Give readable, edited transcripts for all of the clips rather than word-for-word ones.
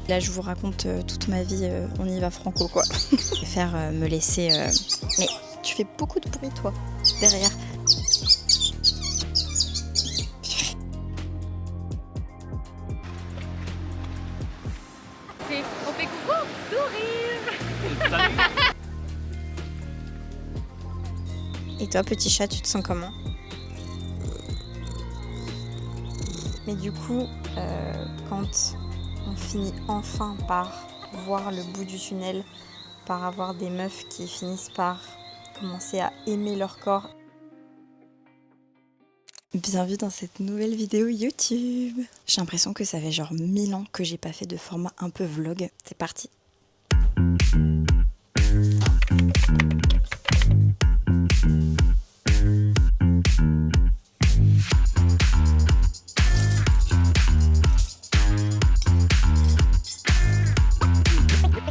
Là, je vous raconte toute ma vie, on y va franco quoi. Je préfère me laisser... Mais tu fais beaucoup de bruit toi, derrière. On fait coucou, sourire. Et toi, petit chat, tu te sens comment? Mais du coup, quand on finit enfin par voir le bout du tunnel, par avoir des meufs qui finissent par commencer à aimer leur corps. Bienvenue dans cette nouvelle vidéo YouTube. J'ai l'impression que ça fait genre 1000 ans que j'ai pas fait de format un peu vlog. C'est parti.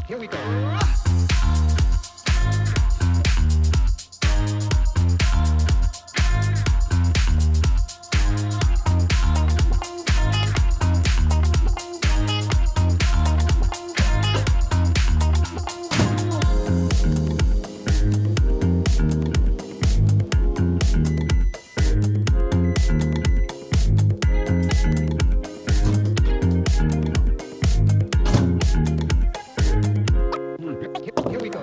Here we go. Here we go.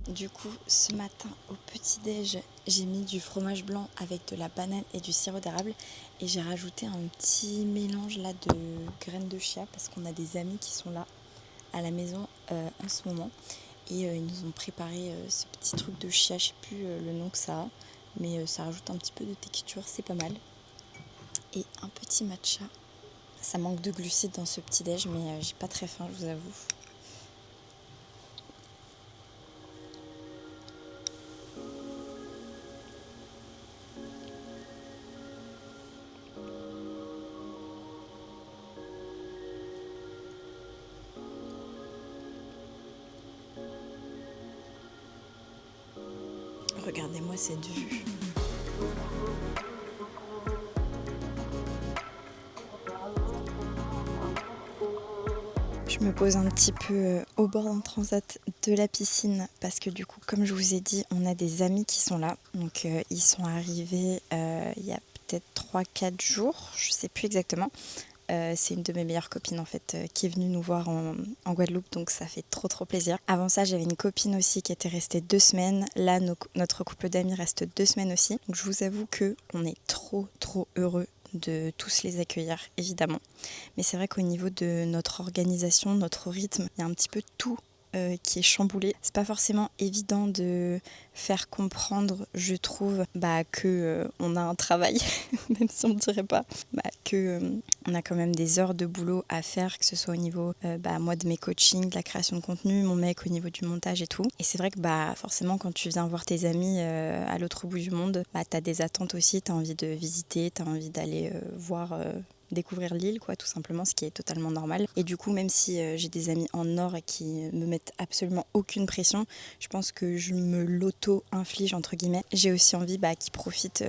Du coup, ce matin au petit-déj, j'ai mis du fromage blanc avec de la banane et du sirop d'érable. Et j'ai rajouté un petit mélange là de graines de chia parce qu'on a des amis qui sont là à la maison en ce moment. Et ils nous ont préparé ce petit truc de chia, je sais plus le nom que ça a. Mais ça rajoute un petit peu de texture, c'est pas mal. Et un petit matcha. Ça manque de glucides dans ce petit-déj, mais j'ai pas très faim, je vous avoue. Regardez-moi cette vue. Je me pose un petit peu au bord d'un transat de la piscine parce que du coup, comme je vous ai dit, on a des amis qui sont là. Donc ils sont arrivés il y a peut-être 3-4 jours, je sais plus exactement. C'est une de mes meilleures copines en fait qui est venue nous voir en Guadeloupe, donc ça fait trop plaisir. Avant ça, j'avais une copine aussi qui était restée 2 semaines. Là, notre couple d'amis reste 2 semaines aussi. Donc je vous avoue que on est trop heureux de tous les accueillir évidemment. Mais c'est vrai qu'au niveau de notre organisation, notre rythme, il y a un petit peu tout qui est chamboulé. C'est pas forcément évident de faire comprendre, je trouve, que on a un travail, même si on ne dirait pas, que on a quand même des heures de boulot à faire, que ce soit au niveau moi de mes coachings, de la création de contenu, mon mec au niveau du montage et tout. Et c'est vrai que forcément quand tu viens voir tes amis à l'autre bout du monde, t'as des attentes aussi, t'as envie de visiter, t'as envie d'aller voir découvrir l'île quoi, tout simplement, ce qui est totalement normal. Et du coup, même si j'ai des amis en or qui me mettent absolument aucune pression, je pense que je me l'auto-inflige entre guillemets. J'ai aussi envie qu'ils profitent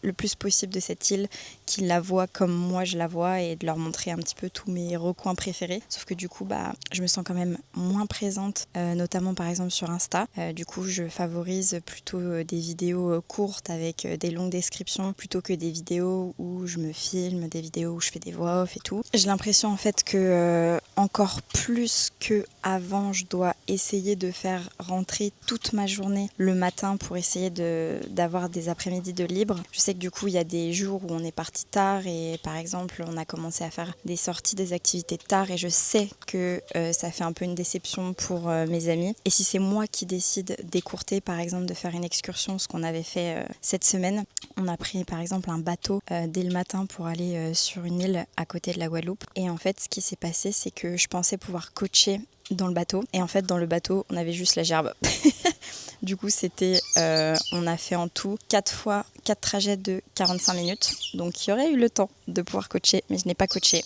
le plus possible de cette île, qu'ils la voient comme moi je la vois et de leur montrer un petit peu tous mes recoins préférés. Sauf que du coup, je me sens quand même moins présente, notamment par exemple sur Insta. Du coup, je favorise plutôt des vidéos courtes avec des longues descriptions plutôt que des vidéos où je me filme, des vidéos où je fais des voix off et tout. J'ai l'impression en fait que encore plus que avant, je dois essayer de faire rentrer toute ma journée le matin pour essayer d'avoir des après-midi de libre. Je sais que du coup, il y a des jours où on est parti tard et par exemple, on a commencé à faire des sorties, des activités tard et je sais que ça fait un peu une déception pour mes amis. Et si c'est moi qui décide d'écourter, par exemple, de faire une excursion, ce qu'on avait fait cette semaine, on a pris par exemple un bateau dès le matin pour aller sur une île à côté de la Guadeloupe. Et en fait, ce qui s'est passé, c'est que je pensais pouvoir coacher dans le bateau. Et en fait, dans le bateau, on avait juste la gerbe. Du coup, on a fait en tout 4 trajets de 45 minutes. Donc, il y aurait eu le temps de pouvoir coacher, mais je n'ai pas coaché.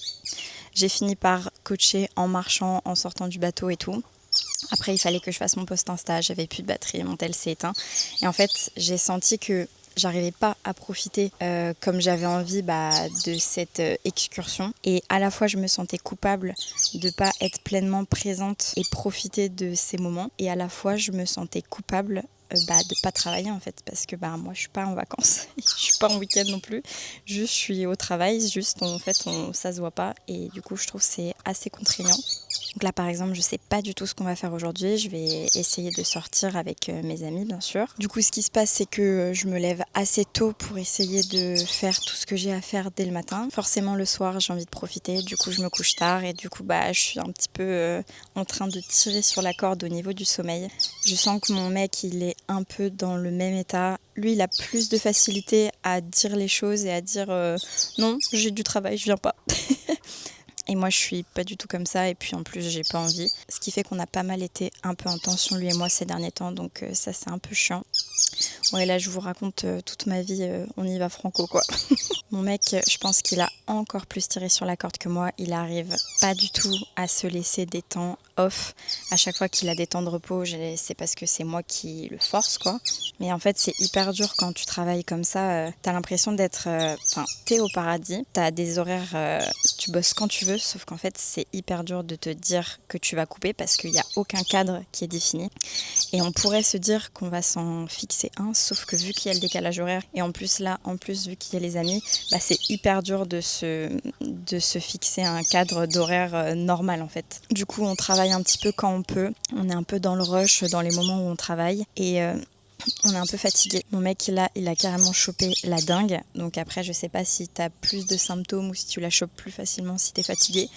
J'ai fini par coacher en marchant, en sortant du bateau et tout. Après, il fallait que je fasse mon post Insta, j'avais plus de batterie, mon tel s'est éteint. Et en fait, j'ai senti que j'arrivais pas à profiter comme j'avais envie de cette excursion. Et à la fois, je me sentais coupable de pas être pleinement présente et profiter de ces moments. Et à la fois, je me sentais coupable de pas travailler en fait, parce que moi je suis pas en vacances, je suis pas en week-end non plus, juste je suis au travail, juste ça se voit pas, et du coup je trouve que c'est assez contraignant. Donc là par exemple je sais pas du tout ce qu'on va faire aujourd'hui, je vais essayer de sortir avec mes amis bien sûr. Du coup ce qui se passe c'est que je me lève assez tôt pour essayer de faire tout ce que j'ai à faire dès le matin. Forcément le soir j'ai envie de profiter, du coup je me couche tard et du coup je suis un petit peu en train de tirer sur la corde au niveau du sommeil. Je sens que mon mec il est un peu dans le même état. Lui il a plus de facilité à dire les choses et à dire non j'ai du travail je viens pas. Et moi, je suis pas du tout comme ça. Et puis, en plus, j'ai pas envie. Ce qui fait qu'on a pas mal été un peu en tension, lui et moi, ces derniers temps. Donc, ça, c'est un peu chiant. Ouais, là, je vous raconte toute ma vie. On y va franco, quoi. Mon mec, je pense qu'il a encore plus tiré sur la corde que moi. Il arrive pas du tout à se laisser des temps off. À chaque fois qu'il a des temps de repos, c'est parce que c'est moi qui le force, quoi. Mais en fait, c'est hyper dur quand tu travailles comme ça. T'as l'impression d'être... t'es au paradis. T'as des horaires... tu bosses quand tu veux. Sauf qu'en fait, c'est hyper dur de te dire que tu vas couper parce qu'il n'y a aucun cadre qui est défini. Et on pourrait se dire qu'on va s'en fixer un. Sauf que vu qu'il y a le décalage horaire, et en plus, vu qu'il y a les amis, c'est hyper dur de se fixer un cadre d'horaire normal en fait. Du coup, on travaille un petit peu quand on peut. On est un peu dans le rush dans les moments où on travaille. Et... on est un peu fatigué. Mon mec, il a carrément chopé la dengue. Donc après, je sais pas si t'as plus de symptômes ou si tu la chopes plus facilement si t'es fatigué.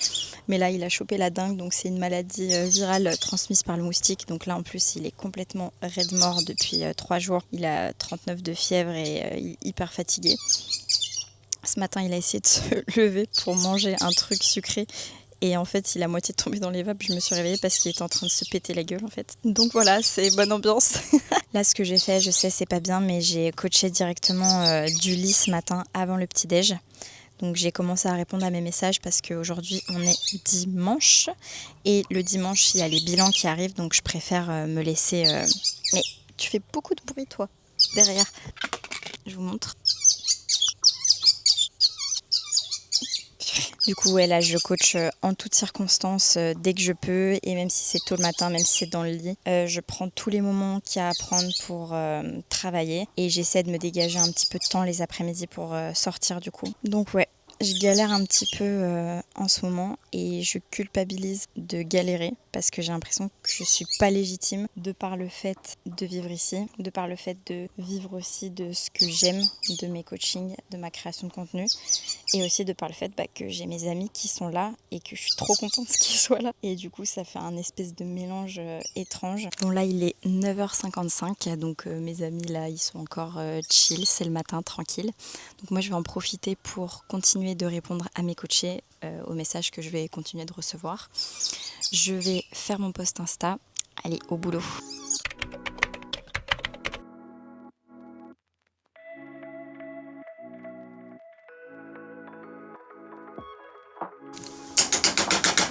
Mais là, il a chopé la dengue. Donc c'est une maladie virale transmise par le moustique. Donc là, en plus, il est complètement raide mort depuis 3 jours. Il a 39 de fièvre et il est hyper fatigué. Ce matin, il a essayé de se lever pour manger un truc sucré. Et en fait, il a moitié tombé dans les vapes. Je me suis réveillée parce qu'il était en train de se péter la gueule, en fait. Donc voilà, c'est bonne ambiance. Là, ce que j'ai fait, je sais, c'est pas bien, mais j'ai coaché directement du lit ce matin avant le petit-déj. Donc j'ai commencé à répondre à mes messages parce qu'aujourd'hui, on est dimanche. Et le dimanche, il y a les bilans qui arrivent, donc je préfère me laisser... Mais tu fais beaucoup de bruit, toi, derrière. Je vous montre. Du coup, là, je coach en toutes circonstances dès que je peux. Et même si c'est tôt le matin, même si c'est dans le lit, je prends tous les moments qu'il y a à prendre pour travailler. Et j'essaie de me dégager un petit peu de temps les après-midi pour sortir du coup. Donc ouais, je galère un petit peu en ce moment. Et je culpabilise de galérer parce que j'ai l'impression que je suis pas légitime de par le fait de vivre ici, de par le fait de vivre aussi de ce que j'aime, de mes coachings, de ma création de contenu. Et aussi de par le fait que j'ai mes amis qui sont là et que je suis trop contente qu'ils soient là. Et du coup, ça fait un espèce de mélange étrange. Bon, là, il est 9h55, donc mes amis, là, ils sont encore chill. C'est le matin, tranquille. Donc moi, je vais en profiter pour continuer de répondre à mes coachés, aux messages que je vais continuer de recevoir. Je vais faire mon post Insta. Allez, au boulot.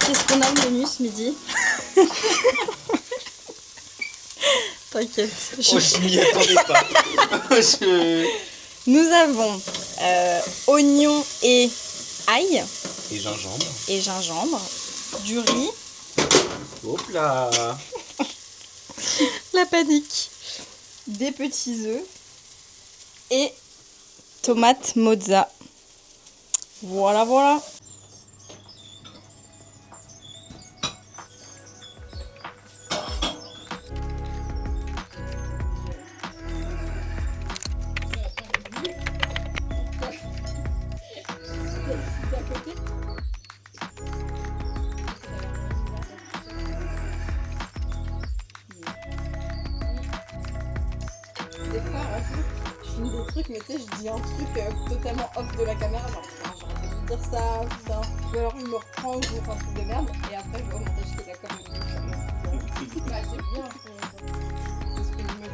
Qu'est-ce qu'on a au menu ce midi? T'inquiète. Je m'y attendais pas. Nous avons oignons et ail. Et gingembre. Du riz. Hop là. La panique. Des petits œufs. Et tomates mozza. Voilà. Des fois, je filme des trucs, mais tu sais, je dis un truc totalement off de la caméra, genre j'aurais pas dû dire ça, putain. Ou alors je me reprends ou je me fais un truc de merde, et après je vois au montage qui est d'accord avec moi. C'est bien, c'est ce que je me dis.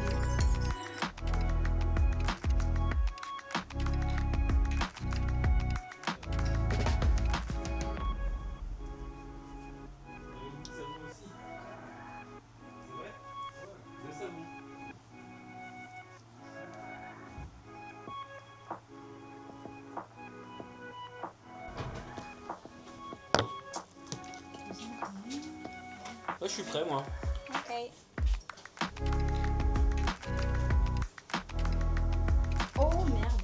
je suis prêt, moi. Ok. Oh merde.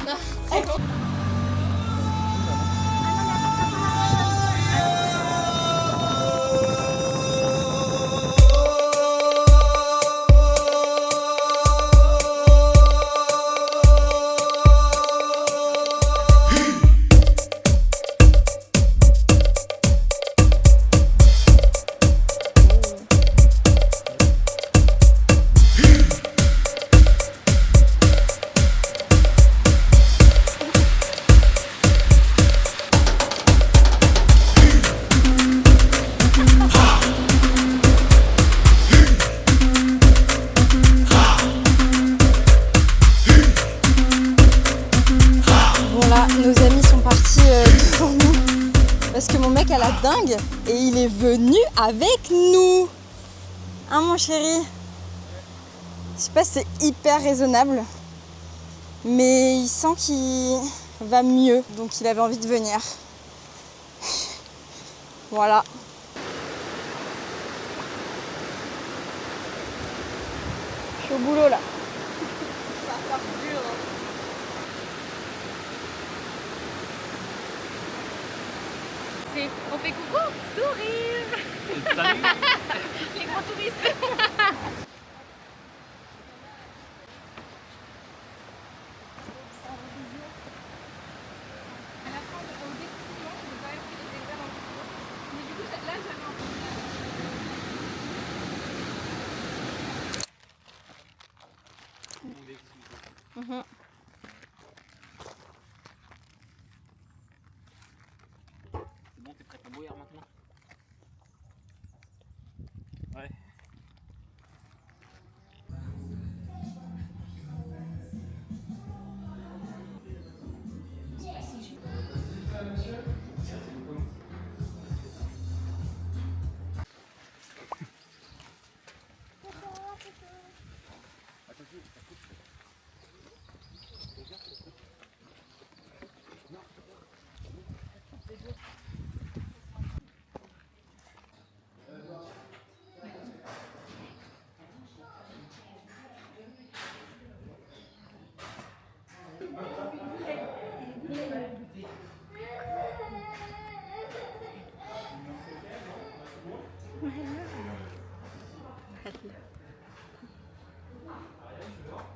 Non, c'est bon. Nos amis sont partis devant nous parce que mon mec a la dingue et il est venu avec nous. Hein mon chéri? Je sais pas si c'est hyper raisonnable, mais il sent qu'il va mieux, donc il avait envie de venir. Voilà. Je suis au boulot là. Ça va faire dur. On fait coucou, sourire. Salut. Les grands touristes. À la fin, au début du dimanche, j'ai quand même fait des examens. Mais du coup, là, j'avais un peu... C'est bon, t'es prête à bouillir maintenant? Ouais.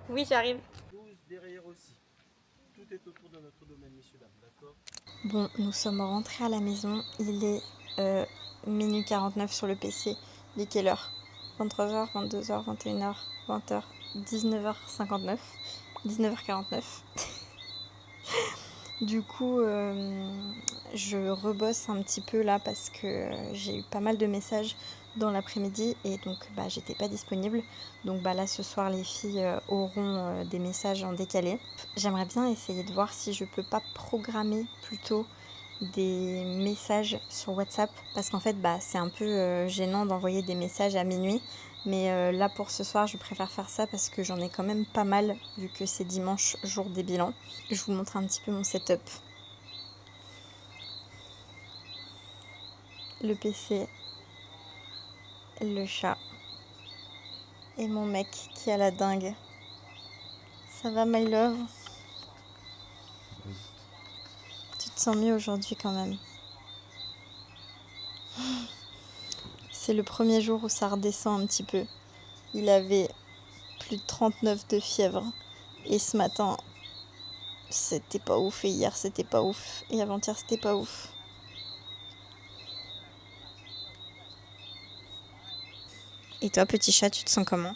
Oui, j'arrive. 12 derrière aussi. Tout est autour de notre domaine, messieurs, dames, d'accord? Bon, nous sommes rentrés à la maison. Il est minuit 49 sur le PC. Il est quelle heure? 23h, 22h, 21h, 20h, 19h59, 19h49. Du coup, je rebosse un petit peu là parce que j'ai eu pas mal de messages dans l'après-midi et donc j'étais pas disponible. Donc là ce soir les filles auront des messages en décalé. J'aimerais bien essayer de voir si je peux pas programmer plutôt des messages sur WhatsApp parce qu'en fait c'est un peu gênant d'envoyer des messages à minuit. Mais là pour ce soir je préfère faire ça parce que j'en ai quand même pas mal vu que c'est dimanche, jour des bilans. Je vous montre un petit peu mon setup. Le PC, le chat et mon mec qui a la dingue. Ça va my love? Tu te sens mieux aujourd'hui quand même? C'est le premier jour où ça redescend un petit peu. Il avait plus de 39 de fièvre. Et ce matin, c'était pas ouf. Et hier, c'était pas ouf. Et avant-hier, c'était pas ouf. Et toi, petit chat, tu te sens comment?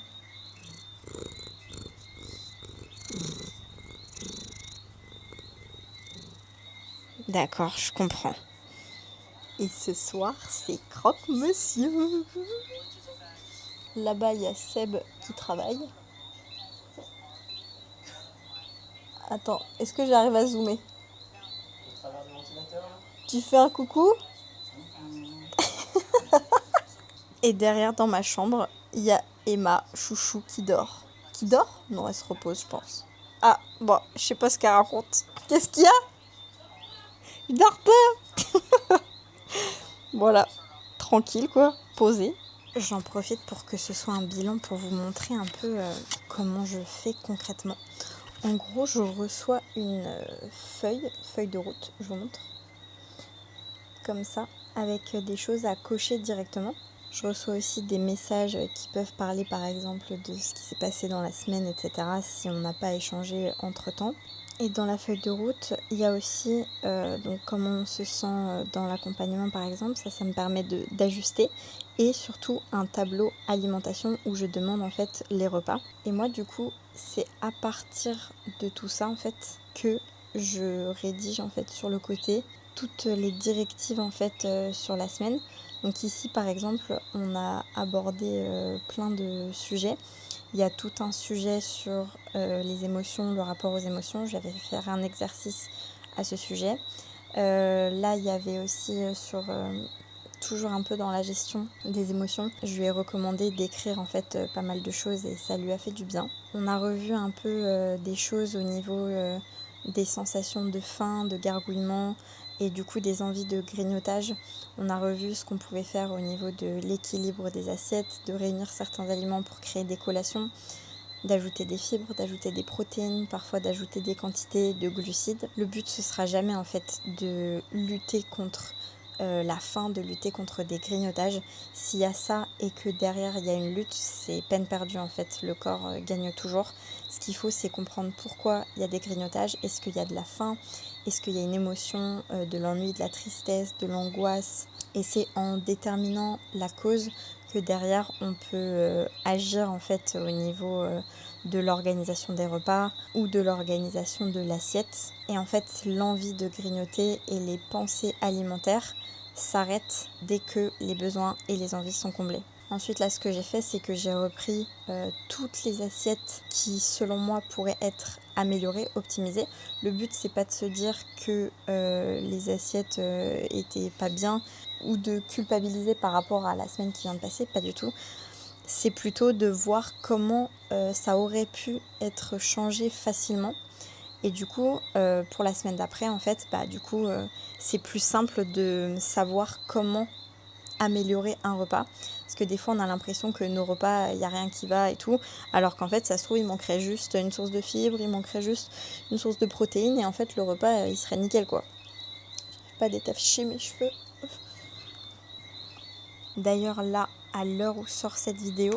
D'accord, je comprends. Et ce soir, c'est croque-monsieur. Là-bas, il y a Seb qui travaille. Attends, est-ce que j'arrive à zoomer? Au travers du ventilateur là. Tu fais un coucou? Et derrière, dans ma chambre, il y a Emma, chouchou, qui dort. Qui dort? Non, elle se repose, je pense. Ah, bon, je sais pas ce qu'elle raconte. Qu'est-ce qu'il y a? Il dort pas. Voilà, tranquille quoi, posé. J'en profite pour que ce soit un bilan pour vous montrer un peu comment je fais concrètement. En gros, je reçois une feuille de route, je vous montre, comme ça, avec des choses à cocher directement. Je reçois aussi des messages qui peuvent parler par exemple de ce qui s'est passé dans la semaine, etc. si on n'a pas échangé entre-temps. Et dans la feuille de route, il y a aussi donc comment on se sent dans l'accompagnement par exemple, ça me permet d'ajuster. Et surtout un tableau alimentation où je demande en fait les repas. Et moi du coup, c'est à partir de tout ça en fait que je rédige en fait sur le côté toutes les directives en fait sur la semaine. Donc ici par exemple, on a abordé plein de sujets. Il y a tout un sujet sur les émotions, le rapport aux émotions. Je vais faire un exercice à ce sujet. Là, il y avait aussi sur toujours un peu dans la gestion des émotions. Je lui ai recommandé d'écrire en fait pas mal de choses et ça lui a fait du bien. On a revu un peu des choses au niveau des sensations de faim, de gargouillement et du coup des envies de grignotage. On a revu ce qu'on pouvait faire au niveau de l'équilibre des assiettes, de réunir certains aliments pour créer des collations, d'ajouter des fibres, d'ajouter des protéines, parfois d'ajouter des quantités de glucides. Le but ce sera jamais en fait de lutter contre la faim, de lutter contre des grignotages. S'il y a ça et que derrière il y a une lutte, c'est peine perdue en fait, le corps gagne toujours. Ce qu'il faut c'est comprendre pourquoi il y a des grignotages, est-ce qu'il y a de la faim, est-ce qu'il y a une émotion, de l'ennui, de la tristesse, de l'angoisse. Et c'est en déterminant la cause que derrière on peut agir en fait au niveau de l'organisation des repas ou de l'organisation de l'assiette. Et en fait l'envie de grignoter et les pensées alimentaires s'arrêtent dès que les besoins et les envies sont comblés. Ensuite là ce que j'ai fait c'est que j'ai repris toutes les assiettes qui selon moi pourraient être améliorées, optimisées. Le but c'est pas de se dire que les assiettes étaient pas bien ou de culpabiliser par rapport à la semaine qui vient de passer, pas du tout. C'est plutôt de voir comment ça aurait pu être changé facilement. Et du coup, pour la semaine d'après, en fait, c'est plus simple de savoir comment améliorer un repas. Parce que des fois, on a l'impression que nos repas, il n'y a rien qui va et tout. Alors qu'en fait, ça se trouve, il manquerait juste une source de fibres, il manquerait juste une source de protéines. Et en fait, le repas, il serait nickel, quoi. Je vais pas détacher mes cheveux. D'ailleurs, là, à l'heure où sort cette vidéo,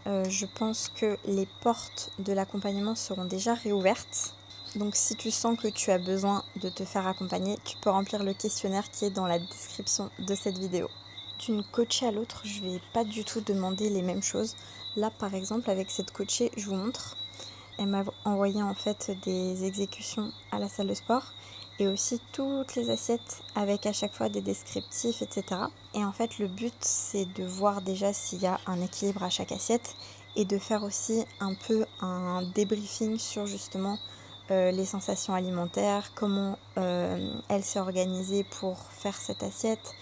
je pense que les portes de l'accompagnement seront déjà réouvertes. Donc si tu sens que tu as besoin de te faire accompagner, tu peux remplir le questionnaire qui est dans la description de cette vidéo. D'une coachée à l'autre, je vais pas du tout demander les mêmes choses. Là par exemple avec cette coachée, je vous montre, elle m'a envoyé en fait des exécutions à la salle de sport et aussi toutes les assiettes avec à chaque fois des descriptifs, etc. Et en fait le but c'est de voir déjà s'il y a un équilibre à chaque assiette et de faire aussi un peu un débriefing sur justement les sensations alimentaires, comment elle s'est organisée pour faire cette assiette.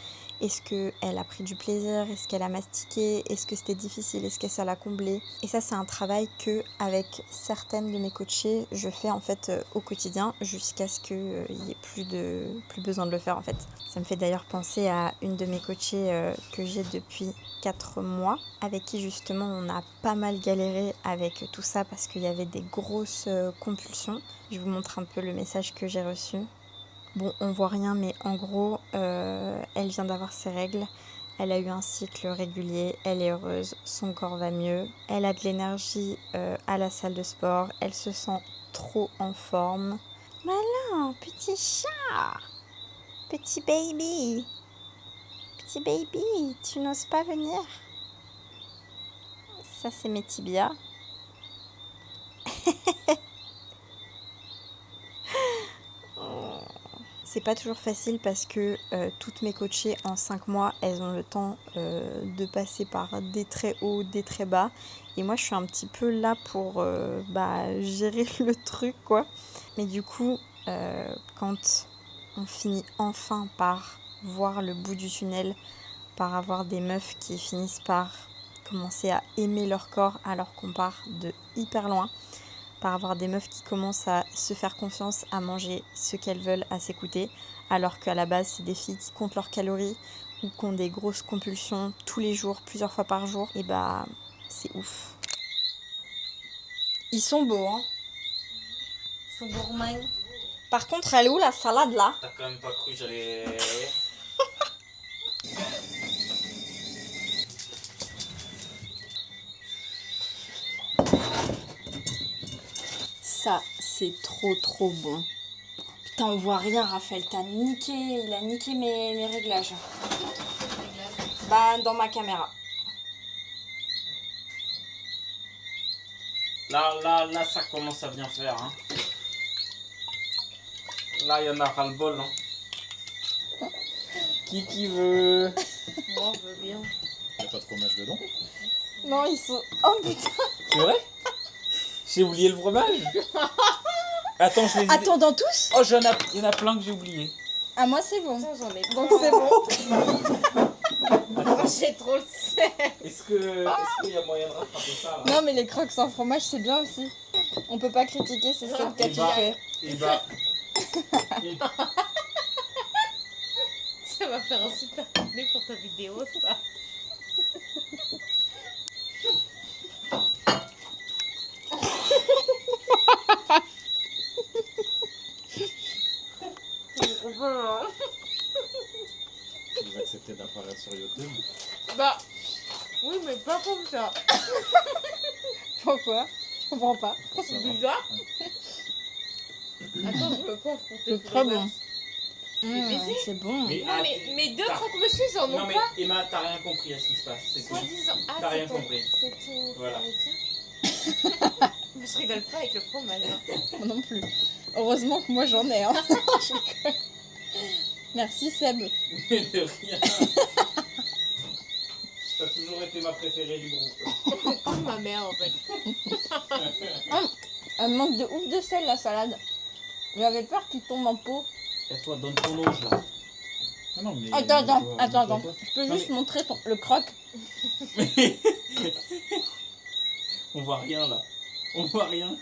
Est-ce qu'elle a pris du plaisir? Est-ce qu'elle a mastiqué? Est-ce que c'était difficile? Est-ce que ça l'a comblé? Et ça, c'est un travail que, avec certaines de mes coachées, je fais en fait au quotidien jusqu'à ce qu'il n'y ait plus besoin de le faire en fait. Ça me fait d'ailleurs penser à une de mes coachées que j'ai depuis 4 mois, avec qui justement on a pas mal galéré avec tout ça parce qu'il y avait des grosses compulsions. Je vous montre un peu le message que j'ai reçu. Bon, on voit rien, mais en gros, elle vient d'avoir ses règles. Elle a eu un cycle régulier, elle est heureuse, son corps va mieux. Elle a de l'énergie à la salle de sport, elle se sent trop en forme. Malin, petit chat, petit baby, tu n'oses pas venir? Ça, c'est mes tibias. c'est pas toujours facile parce que toutes mes coachées en 5 mois, elles ont le temps de passer par des très hauts, des très bas. Et moi, je suis un petit peu là pour gérer le truc, quoi. Mais du coup, quand on finit enfin par voir le bout du tunnel, par avoir des meufs qui finissent par commencer à aimer leur corps alors qu'on part de hyper loin, par avoir des meufs qui commencent à se faire confiance, à manger ce qu'elles veulent, à s'écouter, alors qu'à la base, c'est des filles qui comptent leurs calories ou qui ont des grosses compulsions tous les jours, plusieurs fois par jour, et c'est ouf. Ils sont beaux, hein. Ils sont gourmands. Par contre, elle est où la salade là? T'as quand même pas cru que j'allais... Ça, c'est trop bon. Putain, on voit rien, Raphaël. Il a niqué mes réglages. Dans ma caméra. Là, ça commence à bien faire, hein. Là, il y en a ras-le-bol, hein. Qui veut? Moi, je veux bien. Y'a pas de fromage dedans? Non, ils sont... Oh putain. C'est vrai? J'ai oublié le fromage. Attends, je les ai... Attends, dans tous? Oh, il y en a plein que j'ai oublié. Ah, moi, c'est bon. Putain, j'en ai Donc, pas. c'est bon. Moi, j'ai trop le seum. Est-ce qu'il y a moyen de rattraper ça, là? Non, mais les croques sans fromage, c'est bien aussi. On peut pas critiquer, c'est ça Eh bah... Ça va faire un super contenu pour ta vidéo, ça. Vous acceptez d'apparaître sur YouTube? Bah, oui, mais pas comme ça. Pourquoi? Je comprends pas. C'est bizarre. Attends, je me coiffe pour tes C'est très bon. baiser. C'est bon. Mais, Non, mais mes deux t'as- croque-monsieur, ils en Non ont mais pas. Emma, t'as rien compris à ce qui se passe. C'est tout. Soi-disant. Ah, T'as c'est rien ton- compris. C'est ton Voilà. frère. Mais je rigole pas avec le fromage. Hein. Moi non plus. Heureusement que moi j'en ai. Hein. Merci Seb. Mais de rien. T'as toujours été ma préférée du groupe. Comme ma mère, en fait. Elle manque de ouf de sel la salade. J'avais peur qu'il tombe en pot. Et toi, donne ton auge là. Ah non, mais. Attends. Je peux Non, juste mais- montrer le croque. On voit rien là. On voit rien.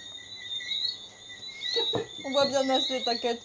On voit bien assez, t'inquiète.